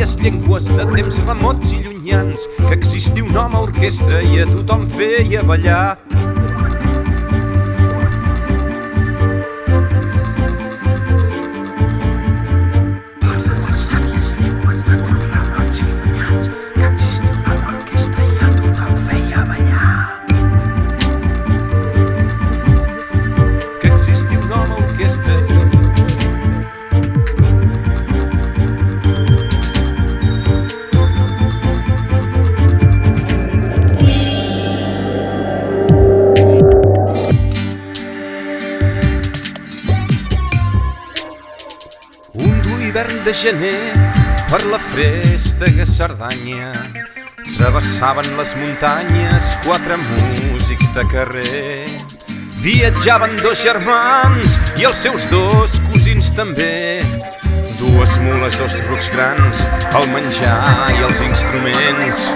les llengües de temps remots i llunyans, que existia un home orquestra i a tothom feia ballar. De gener, per la fresta Cerdanya, travessaven les muntanyes 4 músics de carrer. Viatjaven 2 germans i els seus 2 cosins també. 2 mules, 2 rucs grans, el menjar i els instruments.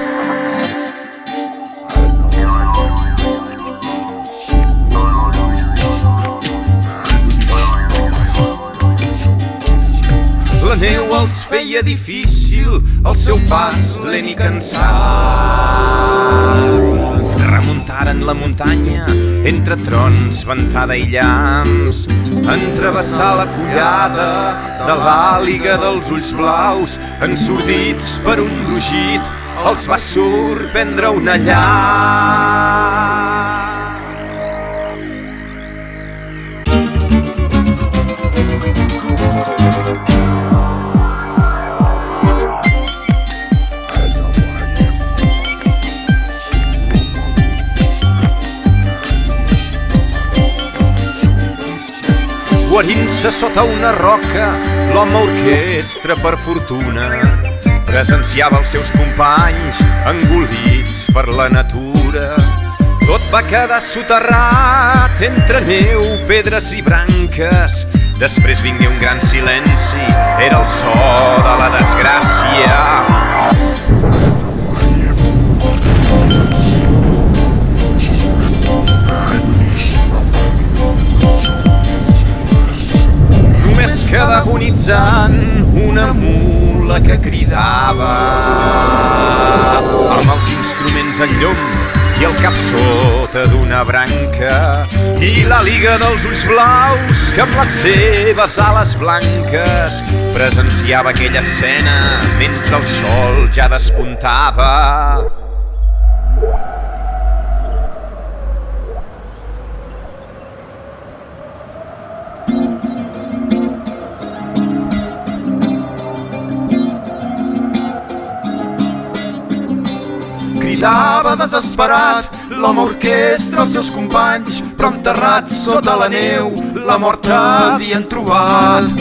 La neu els feia difícil el seu pas lent i cansat. Remuntaren la muntanya entre trons, ventada i llamps, en travessar la collada de l'àliga dels ulls blaus, ensordits per un rugit, els va sorprendre una llar. Guarint-se sota una roca, l'home orquestra per fortuna presenciava els seus companys engolits per la natura. Tot va quedar soterrat entre neu, pedres i branques. Després vingué un gran silenci, era el so de la desgràcia. Només queda agonitzant una mula que cridava, amb els instruments en llum i el cap sota d'una branca, i l'àliga dels ulls blaus que amb les seves ales blanques presenciava aquella escena mentre el sol ja despuntava. Cridava desesperat l'home orquestra als seus companys, però enterrats sota la neu la mort havien trobat.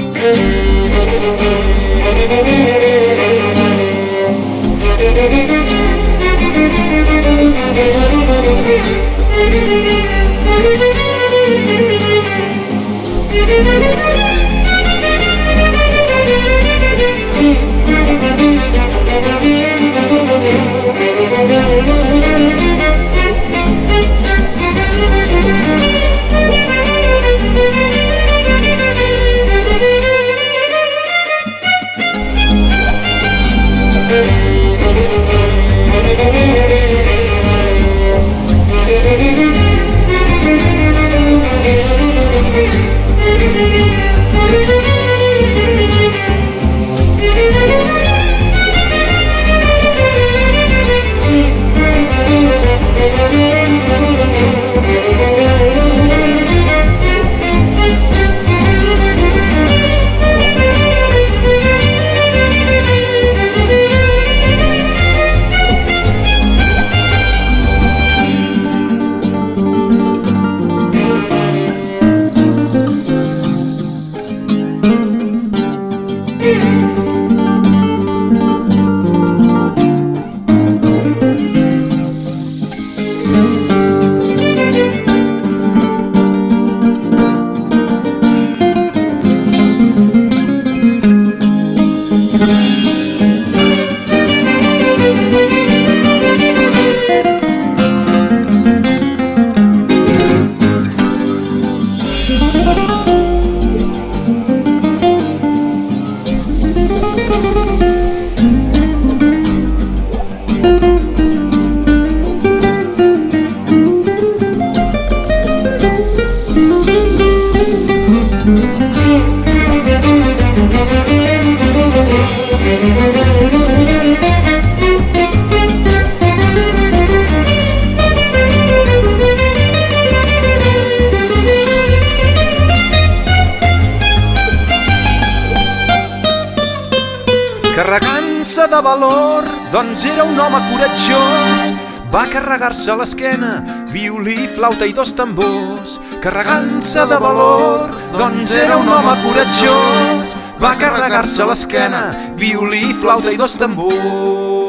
de valor, doncs era un home coratjós. Va carregar-se a l'esquena violí, flauta i 2 tambors. Carregant-se de valor, doncs era un home coratjós. Va carregar-se a l'esquena violí, flauta i 2 tambors.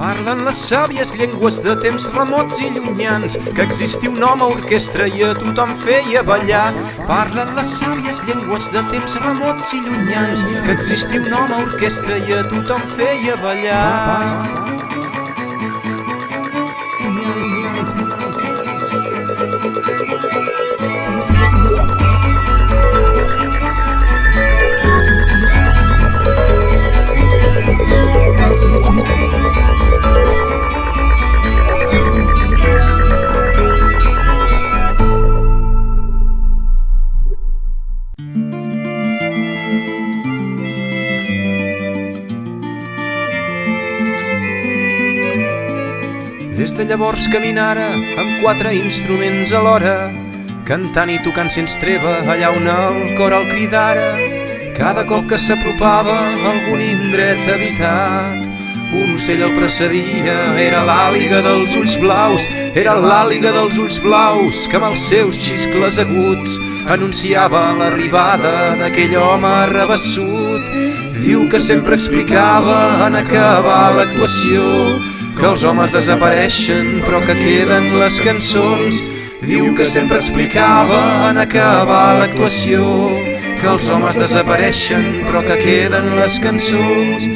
Parlen les sàvies llengües de temps remots i llunyans que existia un home orquestra i a tothom feia ballar. Parlen les sàvies llengües de temps remots i llunyans que existia un home orquestra i a tothom feia ballar. Des de llavors caminara amb 4 instruments alhora, cantant i tocant sense treva allà on el cor el cridara. Cada cop que s'apropava a algun indret habitat, un ocell el precedia, era l'àliga dels ulls blaus, era l'àliga dels ulls blaus que amb els seus xiscles aguts anunciava l'arribada d'aquell home arrabassut. Diu que sempre explicava en acabar l'actuació que els homes desapareixen però que queden les cançons. Diu que sempre explicava en acabar l'actuació que els homes desapareixen però que queden les cançons.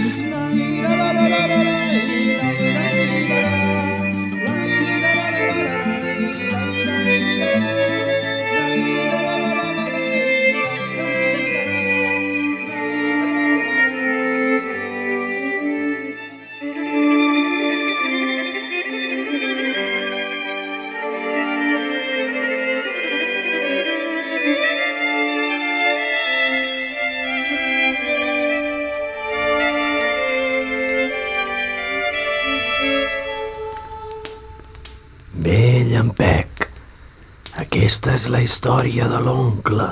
Bé, Llampec, aquesta és la història de l'oncle.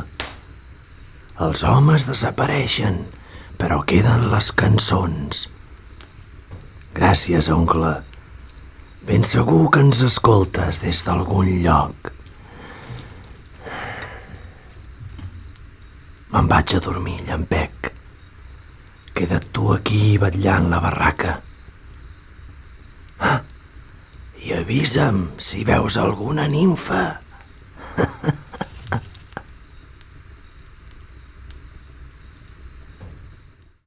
Els homes desapareixen, però queden les cançons. Gràcies, oncle. Ben segur que ens escoltes des d'algun lloc. Me'n vaig a dormir, Llampec. Queda't tu aquí vetllant la barraca. I avisa'm si veus alguna nimfa.